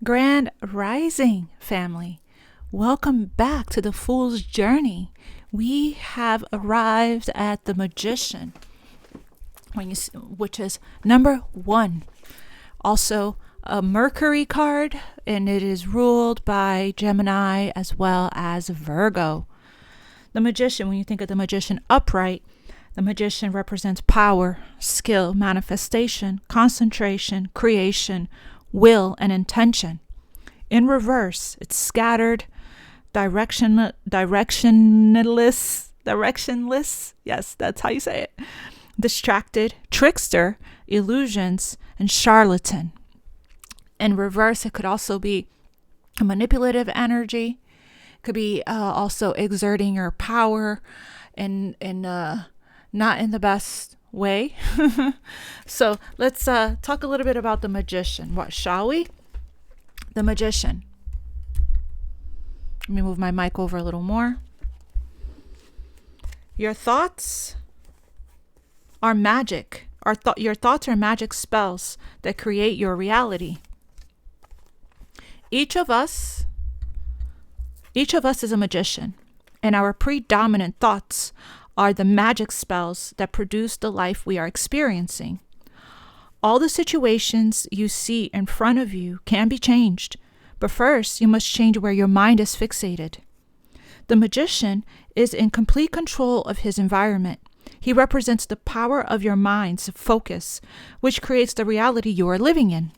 Grand Rising family, welcome back to the Fool's Journey. We have arrived at the Magician, which is number 1. Also a Mercury card, and it is ruled by Gemini as well as Virgo. The Magician, when you think of the Magician upright, the Magician represents power, skill, manifestation, concentration, creation, will, and intention. In reverse, it's scattered, directionless. Yes, that's how you say it. Distracted, trickster, illusions, and charlatan. In reverse, it could also be a manipulative energy. It could be also exerting your power and not in the best way. So let's talk a little bit about the Magician. What shall we? The Magician. Let me move my mic over a little more. Your thoughts are magic. Your thoughts are magic spells that create your reality. Each of us is a magician, and our predominant thoughts are the magic spells that produce the life we are experiencing. All the situations you see in front of you can be changed, but first you must change where your mind is fixated. The Magician is in complete control of his environment. He represents the power of your mind's focus, which creates the reality you are living in.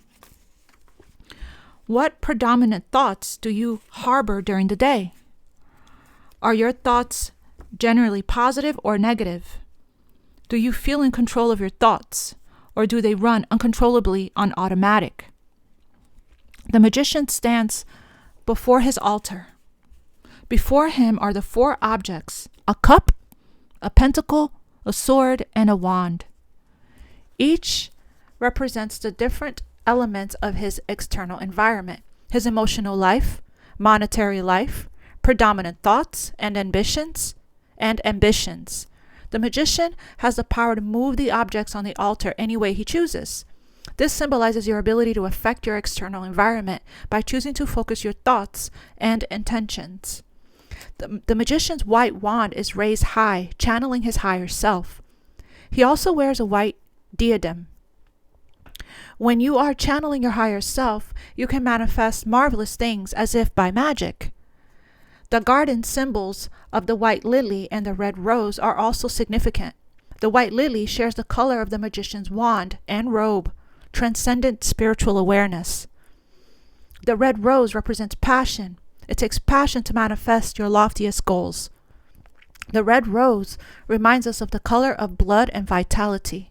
What predominant thoughts do you harbor during the day? Are your thoughts generally positive or negative? Do you feel in control of your thoughts, or do they run uncontrollably on automatic? The Magician stands before his altar. Before him are the 4 objects: a cup, a pentacle, a sword, and a wand. Each represents the different elements of his external environment: his emotional life, monetary life, predominant thoughts and ambitions. The Magician has the power to move the objects on the altar any way he chooses. This symbolizes your ability to affect your external environment by choosing to focus your thoughts and intentions. The Magician's white wand is raised high, channeling his higher self. He also wears a white diadem. When you are channeling your higher self, you can manifest marvelous things as if by magic. The garden symbols of the white lily and the red rose are also significant. The white lily shares the color of the Magician's wand and robe, transcendent spiritual awareness. The red rose represents passion. It takes passion to manifest your loftiest goals. The red rose reminds us of the color of blood and vitality.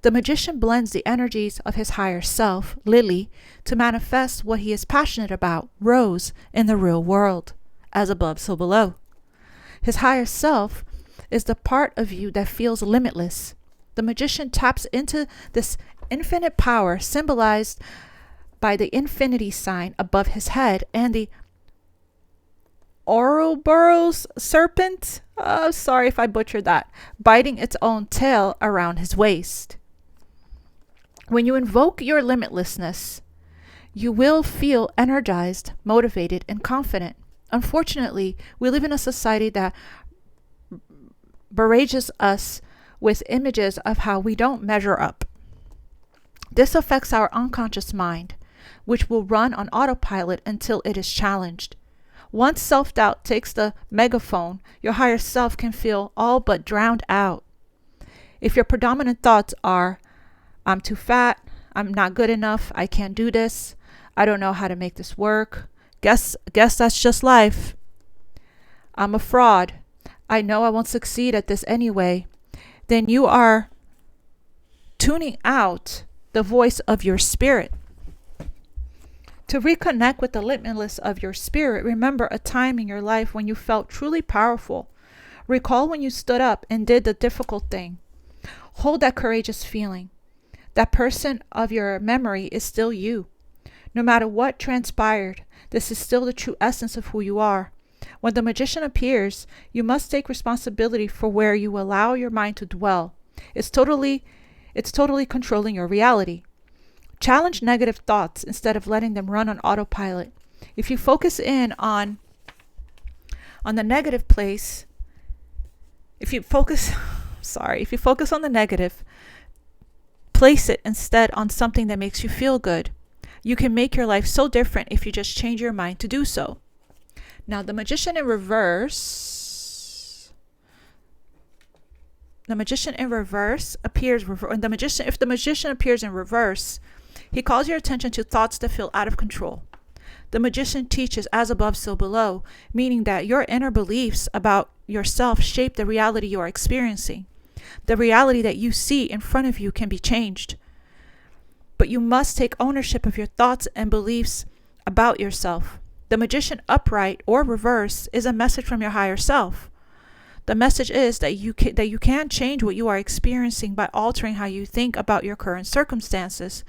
The Magician blends the energies of his higher self, Lily, to manifest what he is passionate about, Rose, in the real world. As above, so below. His higher self is the part of you that feels limitless. The Magician taps into this infinite power symbolized by the infinity sign above his head and the Ouroboros serpent, sorry if I butchered that, biting its own tail around his waist. When you invoke your limitlessness, you will feel energized, motivated, and confident. Unfortunately, we live in a society that barrages us with images of how we don't measure up. This affects our unconscious mind, which will run on autopilot until it is challenged. Once self-doubt takes the megaphone, your higher self can feel all but drowned out. If your predominant thoughts are, I'm too fat, I'm not good enough, I can't do this, I don't know how to make this work, guess that's just life, I'm a fraud, I know I won't succeed at this anyway, then you are tuning out the voice of your spirit. To reconnect with the limitless of your spirit, remember a time in your life when you felt truly powerful. Recall when you stood up and did the difficult thing. Hold that courageous feeling. That person of your memory is still you. No matter what transpired, this is still the true essence of who you are. When the Magician appears, you must take responsibility for where you allow your mind to dwell. It's totally controlling your reality. Challenge negative thoughts instead of letting them run on autopilot. If you focus in on the negative place, if you focus on the negative, place it instead on something that makes you feel good. You can make your life so different if you just change your mind to do so. Now, the Magician in reverse. The Magician in reverse appears. If the Magician appears in reverse, he calls your attention to thoughts that feel out of control. The Magician teaches as above, so below, meaning that your inner beliefs about yourself shape the reality you are experiencing. The reality that you see in front of you can be changed. But you must take ownership of your thoughts and beliefs about yourself. The Magician upright or reverse is a message from your higher self. The message is that you can change what you are experiencing by altering how you think about your current circumstances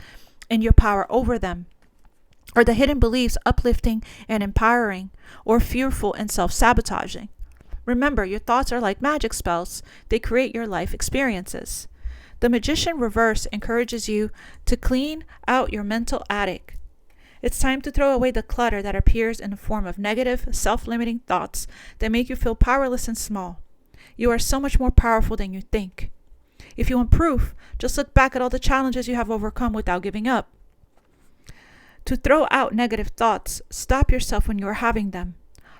and your power over them. Or the hidden beliefs uplifting and empowering, or fearful and self-sabotaging. Remember, your thoughts are like magic spells. They create your life experiences. The Magician reverse encourages you to clean out your mental attic. It's time to throw away the clutter that appears in the form of negative, self-limiting thoughts that make you feel powerless and small. You are so much more powerful than you think. If you want proof, just look back at all the challenges you have overcome without giving up. To throw out negative thoughts, stop yourself when you are having them.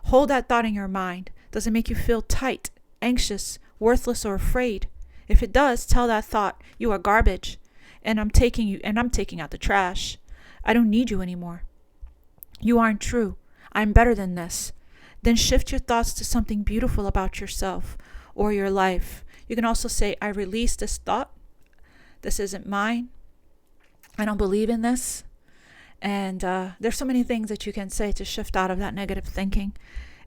Hold that thought in your mind. Does it make you feel tight, anxious, worthless, or afraid? If it does, tell that thought, you are garbage, and I'm taking out the trash. I don't need you anymore. You aren't true. I'm better than this. Then shift your thoughts to something beautiful about yourself or your life. You can also say, I release this thought. This isn't mine. I don't believe in this. And there's so many things that you can say to shift out of that negative thinking.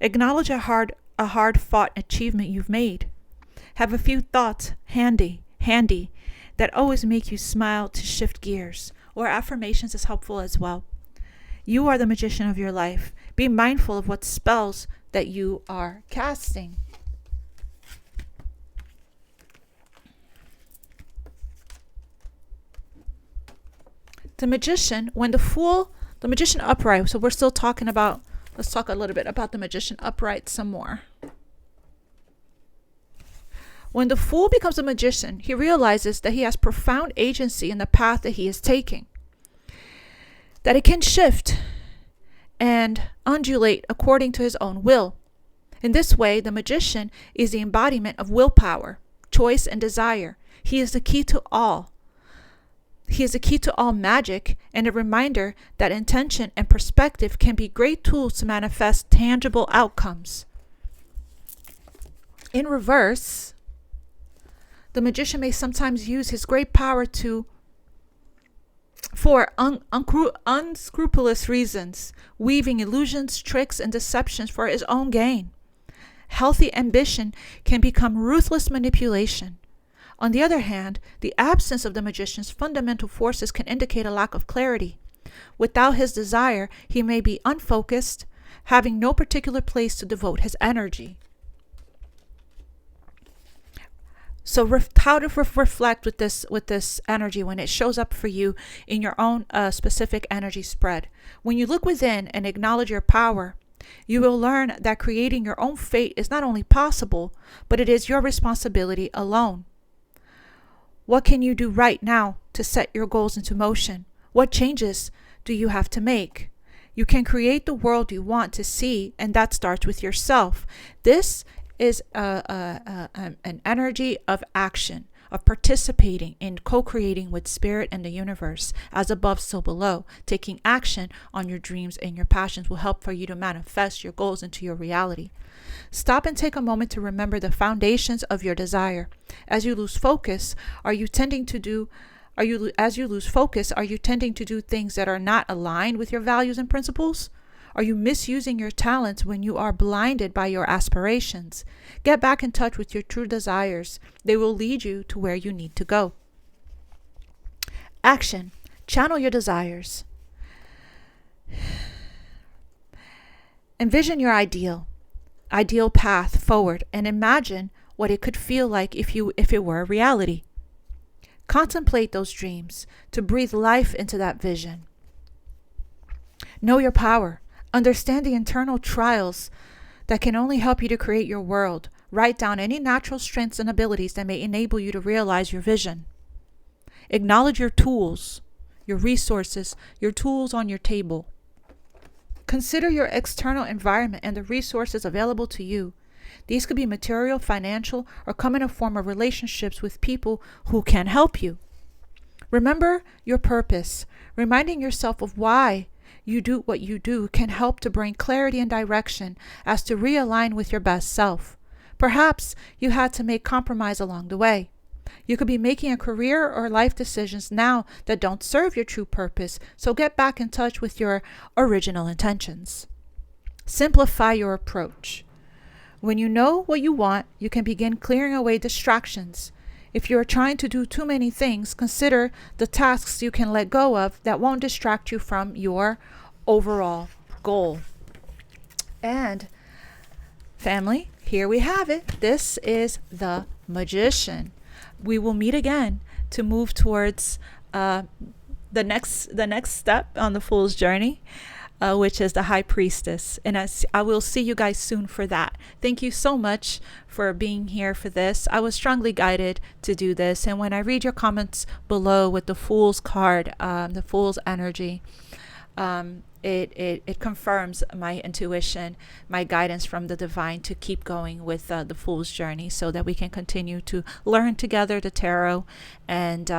Acknowledge a hard-fought achievement you've made. Have a few thoughts handy that always make you smile to shift gears. Or affirmations is helpful as well. You are the magician of your life. Be mindful of what spells that you are casting. The magician, the magician upright. So we're still talking about, let's talk a little bit about the magician upright some more. When the fool becomes a magician, he realizes that he has profound agency in the path that he is taking. That it can shift and undulate according to his own will. In this way, the magician is the embodiment of willpower, choice, and desire. He is the key to all. He is the key to all magic and a reminder that intention and perspective can be great tools to manifest tangible outcomes. In reverse, the magician may sometimes use his great power for unscrupulous reasons, weaving illusions, tricks, and deceptions for his own gain. Healthy ambition can become ruthless manipulation. On the other hand, the absence of the magician's fundamental forces can indicate a lack of clarity. Without his desire, he may be unfocused, having no particular place to devote his energy. So how to reflect with this energy when it shows up for you in your own specific energy spread. When you look within and acknowledge your power, you will learn that creating your own fate is not only possible, but it is your responsibility alone. What can you do right now to set your goals into motion? What changes do you have to make? You can create the world you want to see, and that starts with yourself. This is an energy of action, of participating in co-creating with spirit and the universe. As above, so below. Taking action on your dreams and your passions will help for you to manifest your goals into your reality. Stop and take a moment to remember the foundations of your desire. As you lose focus, are you tending to do things that are not aligned with your values and principles? Are you misusing your talents when you are blinded by your aspirations? Get back in touch with your true desires. They will lead you to where you need to go. Action. Channel your desires. Envision your ideal path forward and imagine what it could feel like if it were a reality. Contemplate those dreams to breathe life into that vision. Know your power. Understand the internal trials that can only help you to create your world. Write down any natural strengths and abilities that may enable you to realize your vision. Acknowledge your tools, your resources, your tools on your table. Consider your external environment and the resources available to you. These could be material, financial, or come in a form of relationships with people who can help you. Remember your purpose. Reminding yourself of why you do what you do can help to bring clarity and direction as to realign with your best self. Perhaps you had to make compromise along the way. You could be making a career or life decisions now that don't serve your true purpose, so get back in touch with your original intentions. Simplify your approach. When you know what you want, you can begin clearing away distractions. If you are trying to do too many things, consider the tasks you can let go of that won't distract you from your overall goal. And family, here we have it. This is the Magician. We will meet again to move towards the next step on the Fool's journey, which is the High Priestess. And I will see you guys soon for that. Thank you so much for being here for this. I was strongly guided to do this. And when I read your comments below with the Fool's card, the Fool's energy, it confirms my intuition, my guidance from the divine to keep going with the Fool's journey, so that we can continue to learn together the tarot and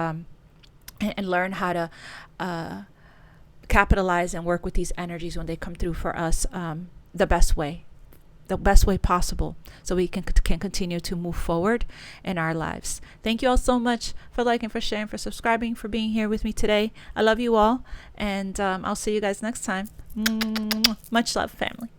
learn how to capitalize and work with these energies when they come through for us the best way possible, so we can continue to move forward in our lives. Thank you all so much for liking, for sharing, for subscribing, for being here with me today. I love you all, and I'll see you guys next time. Much love, family.